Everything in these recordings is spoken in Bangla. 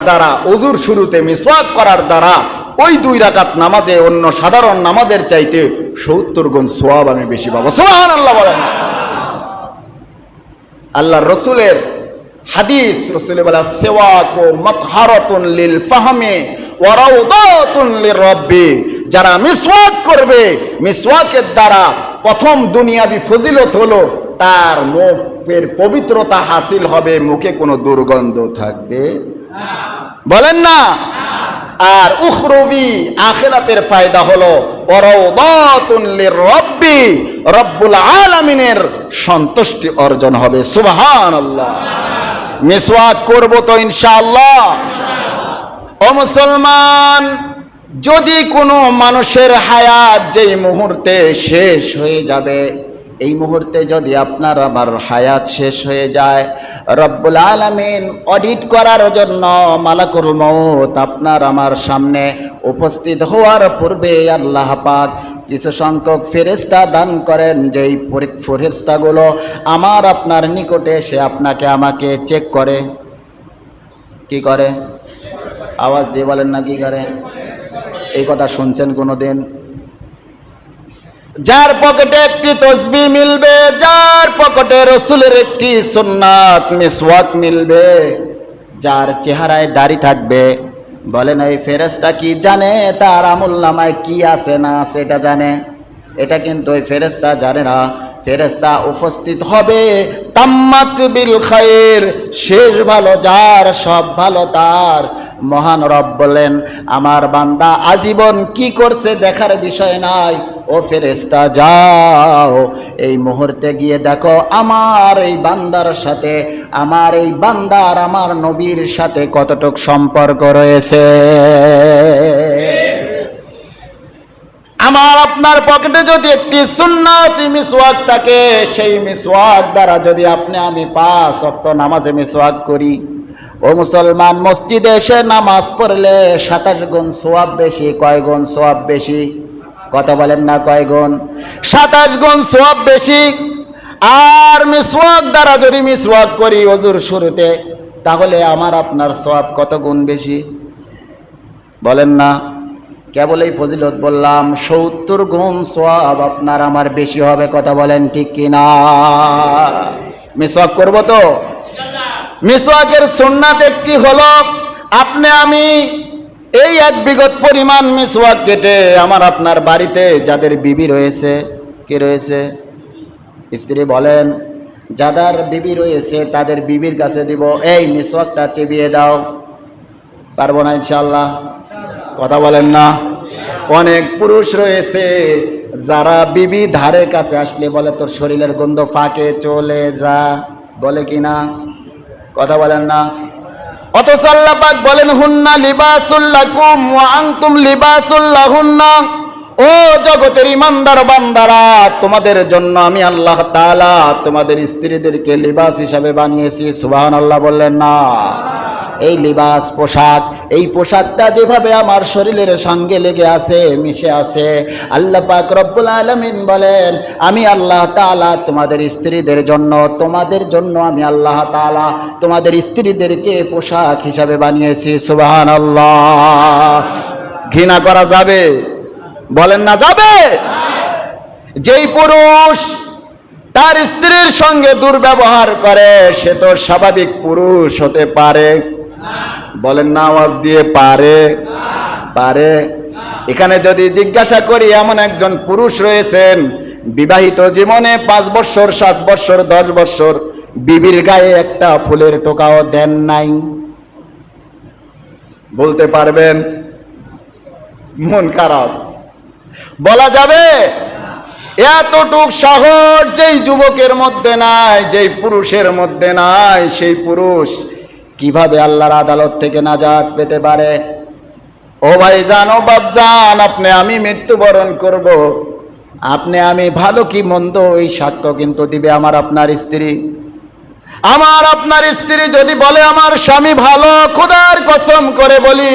দ্বারা, ওযুর শুরুতে মিসওয়াক করার দ্বারা ওই 2 রাকাত নামাজে অন্য সাধারণ নামাজের চাইতে 70 গুণ সওয়াব আমি বেশি পাবো। সুবহানাল্লাহ বলেন। আল্লাহর রাসূলের হাদিস, রাসূল বলেন সিওয়াকু মাতহারাতুন লিল ফাহমি ওয়া রাউদাতুন লিরাব্বি। যারা মিসওয়াক করবে, মিসওয়াকের দ্বারা প্রথম দুনিয়াবি ফজিলত হলো তার মুখের পবিত্রতা হাসিল হবে, মুখে কোনো দুর্গন্ধ থাকবে না, বলেন না। আর উখরবি আখিরাতের ফায়দা হলো ওয়া রাউদাতুন লিরাব্বি, রব্বুল আলামিনের সন্তুষ্টি অর্জন হবে। সুবহানাল্লাহ। মিসওয়াক করব তো ইনশাআল্লাহ। ও মুসলমান, যদি কোনো মানুষের হায়াত যেই মুহূর্তে শেষ হয়ে যাবে, এই মুহূর্তে যদি আপনার আমার হায়াত শেষ হয়ে যায়, রব্বুল আলামিন অডিট করার জন্য মালাকুল মউত আপনার আমার সামনে উপস্থিত হওয়ার পূর্বে আল্লাহ পাক কিছু সংখ্যক ফেরেশতা দান করেন, যেই ফেরেশতাগুলো আমার আপনার নিকটে এসে আপনাকে আমাকে চেক করে। কি করে? আওয়াজ দিয়ে বলেন না, কি করে? এই কথা শুনছেন কোনোদিন? যার পকেটে একটি তসবিহ মিলবে, যার পকেটে রাসূলের একটি সুন্নাত মিসওয়াক মিলবে, যার চেহারায় দাড়ি থাকবে, বলেন এই ফেরেশতা কি জানে তার আমলনামায় কি আছে না আছে? এটা জানে? এটা কিন্তু ওই ফেরেশতা জানে না। ফেরেশতা উপস্থিত হবে তাম্মাত বিল খায়র, শেষ ভালো যার, সব ভালো তার। মহান রব বলেন আমার বান্দা আজীবন কি করছে দেখার বিষয় নাই, ও ফেরেশতা যাও এই মুহূর্তে গিয়ে দেখো আমার এই বান্দার সাথে, আমার এই বান্দার আমার নবীর সাথে কতটুক সম্পর্ক রয়েছে। আমার আপনার পকেটে যদি একটি সুন্নাতি মিসওয়াক থাকে, সেই মিসওয়াক দ্বারা যদি আপনি আমি 5 ওয়াক্ত নামাজে মিসওয়াক করি, ও মুসলমান, মসজিদে এসে নামাজ পড়লে 27 গুণ সওয়াব বেশি। কয় গুণ সওয়াব বেশি? কথা বলেন না, কয় গুণ? 27 গুণ সওয়াব বেশি। আর মিসওয়াক দ্বারা যদি মিসওয়াক করি ওযুর শুরুতে, তাহলে আমার আপনার সওয়াব কত গুণ বেশি? বলেন না। কেবল এই ফজিলত বললাম, 70 গুণ সওয়াব আপনার আমার বেশি হবে। কথা বলেন ঠিক কিনা? মিসওয়াক করব তো? মিসওয়াকের সুন্নাত একটি হলো আপনি আমি এই 1 বিঘত পরিমাণ মিসওয়াক কেটে আমার আপনার বাড়িতে যাদের বিবি রয়েছে, কে রয়েছে? স্ত্রী বলেন, যাদের বিবি রয়েছে তাদের বিবির কাছে দিব, এই মিসওয়াকটা চিবিয়ে দাও। পারবো না ইনশাআল্লাহ? কথা বলেন না। অনেক পুরুষ রয়েছে যারা বিবি ধারের কাছে আসলে বলে তোর শরীরের গন্ধ ফাঁকে চলে যা, বলে কিনা? কথা বলেন না। অথচ আল্লাহ পাক বলেন হুন্না লিবাসুল লাকুম ওয়া আনতুম লিবাসুল লাহুন্না। ও জগতের ইমানদার বান্দারা, তোমাদের জন্য আমি আল্লাহ তাআলা তোমাদের স্ত্রীদেরকে লিবাস হিসাবে বানিয়েছি। সুবহানাল্লাহ বললেন না? এই লিবাস পোশাক, এই পোশাকটা যেভাবে আমার শরীরের সঙ্গে লেগে আছে, মিশে আছে, আল্লাহ পাক রব্বুল আলামিন বলেন আমি আল্লাহ তাআলা তোমাদের স্ত্রীদের জন্য, তোমাদের জন্য আমি আল্লাহ তাআলা তোমাদের স্ত্রীদেরকে পোশাক হিসাবে বানিয়েছি। সুবহানাল্লাহ। ঘৃণা করা যাবে? বলেন না যাবে? যেই পুরুষ তার স্ত্রীর সঙ্গে দুর্ব্যবহার করে সে তো স্বাভাবিক পুরুষ হতে পারে? বলেন না আওয়াজ দিয়ে, পারে? পারে। এখানে যদি জিজ্ঞাসা করি, এমন একজন পুরুষ রয়েছেন বিবাহিত জীবনে 5 বছর 7 বছর 10 বছর বিবির গায়ে একটা ফুলের টোকাও দেন নাই, বলতে পারবেন? মন খারাপ। বলা যাবে? এতটুক সাহস যেই যুবকের মধ্যে নাই, যেই পুরুষের মধ্যে নাই, সেই পুরুষ কিভাবে আল্লাহর আদালত থেকে নাজাত পেতে পারে? ও ভাইজান, ও বাপজান, আপনি আমি মৃত্যুবরণ করব, আপনি আমি ভালো কি মন্দ এই সাক্ষ্য কিন্তু দিবে আমার আপনার স্ত্রী। আমার আপনার স্ত্রী যদি বলে আমার স্বামী ভালো, খোদার কসম করে বলি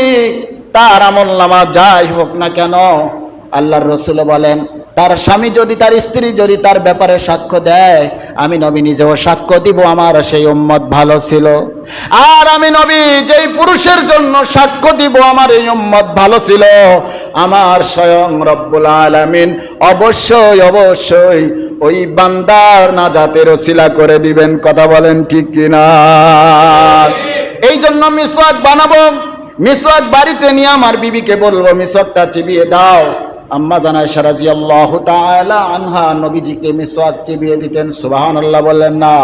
তার আমলনামা যাই হোক না কেন, আল্লাহর রাসূল বলেন তার স্বামী যদি, তার স্ত্রী যদি তার ব্যাপারে সাক্ষ্য দেয়, আমি নবী নিজেও সাক্ষ্য দিব আমার সেই উম্মত ভালো ছিল। আর আমি নবী যেই পুরুষের জন্য সাক্ষ্য দিব আমার এই উম্মত ভালো ছিল, আমার স্বয়ং রব্বুল আলামিন অবশ্যই অবশ্যই ওই বান্দার নাজাতের ওসিলা করে দিবেন। কথা বলেন ঠিক কিনা? এই জন্য মিসওয়াক বানাবো, মিসওয়াক বাড়িতে নিয়ে আমার বিবিকে বলবো মিসওয়াকটা চিবিয়ে দাও। আম্মা জান আয়েশা রাদিয়াল্লাহু তাআলা আনহা নবীজিকে মিসওয়াক চিবিয়ে দিতেন। সুবহানাল্লাহ বললেন না?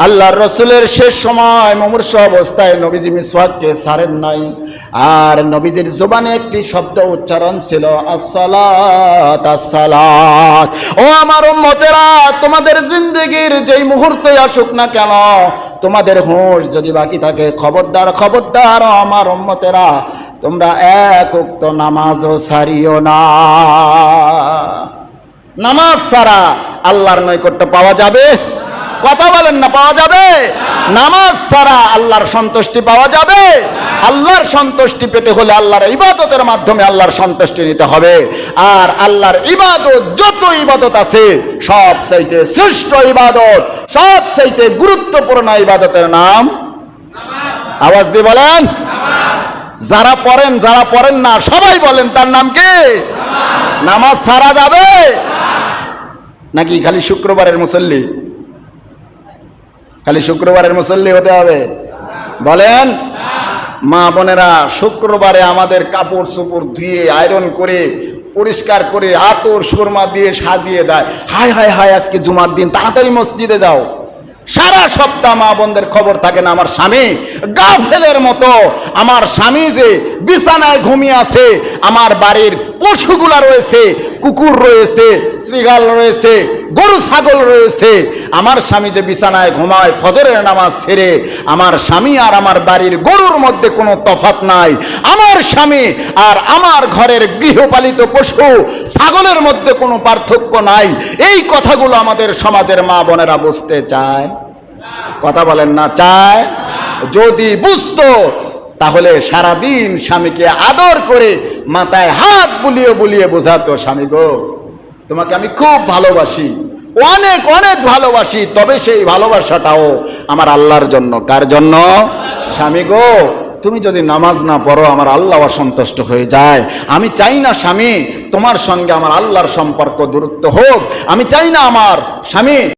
আল্লাহর রাসূলের শেষ সময় মুমূর্ষ অবস্থায় নবীজি মিসওয়াককে ছাড়েন নাই। আর নবীজির জবানে একটি শব্দ উচ্চারণ ছিল, আসসালাত আসসালাত। ও আমার উম্মতেরা, তোমাদের জিন্দেগির যেই মুহূর্তই আসুক না কেন, তোমাদের হুঁশ যদি বাকি থাকে, খবরদার খবরদার আমার উম্মতেরা, তোমরা এক ওয়াক্ত নামাজও ছাড়িও না। নামাজ ছাড়া আল্লাহর নৈকট্য পাওয়া যাবে? কথা বলেন না, পাওয়া যাবে? নামাজ ছাড়া আল্লাহর সন্তুষ্টি পাওয়া যাবে? আল্লাহর সন্তুষ্টি পেতে হলে আল্লাহর ইবাদতের মাধ্যমে আল্লাহর সন্তুষ্টি নিতে হবে। আর আল্লাহর ইবাদত, যত ইবাদত আছে সব চাইতে শ্রেষ্ঠ ইবাদত, সব চাইতে গুরুত্বপূর্ণ ইবাদতের নাম আওয়াজ দিয়ে বলেন। যারা পড়েন, যারা পড়েন না সবাই বলেন তার নাম কি? নামাজ ছাড়া যাবে নাকি খালি শুক্রবারের মুসল্লি? খালি শুক্রবারের মুসল্লি হতে হবে? বলেন। মা বোনেরা, শুক্রবারে আমাদের কাপড় চোপড় ধুয়ে আয়রন করে পরিষ্কার করে আতর সুরমা দিয়ে সাজিয়ে দেয়। হায় হায় হায়, আজকে জুমার দিন, তাড়াতাড়ি মসজিদে যাও। সারা সপ্তাহ মা বোনদের খবর থাকে না, আমার স্বামী গাফেলের মতো, আমার স্বামী যে বিছানায় ঘুমিয়ে আছে, আমার বাড়ির পশুগুলা রয়েছে, কুকুর রয়েছে, শ্রীগাল রয়েছে, গরু ছাগল রয়েছে, আমার স্বামী যে বিছানায় ঘুমায় ফজরের নামাজ ছেড়ে, আমার স্বামী আর আমার বাড়ির গরুর মধ্যে কোনো তফাৎ নাই। আমার স্বামী আর আমার ঘরের গৃহপালিত পশু ছাগলের মধ্যে কোনো পার্থক্য নাই। এই কথাগুলো আমাদের সমাজের মা বোনেরা বুঝতে চায়? কথা বলেন না, চায়? যদি বুঝতো তাহলে সারাদিন স্বামীকে আদর করে মাথায় হাত বুলিয়ে বুলিয়ে বোঝাতো, স্বামী গো তোমাকে আমি খুব ভালোবাসি, অনেক অনেক ভালোবাসি, তবে সেই ভালোবাসাটাও আমার আল্লাহর জন্য। কার জন্য? স্বামী গো তুমি যদি নামাজ না পড়ো আমার আল্লাহ অসন্তুষ্ট হয়ে যায়। আমি চাই না স্বামী তোমার সঙ্গে আমার আল্লাহর সম্পর্ক দূরত্ব হোক। আমি চাই না আমার স্বামী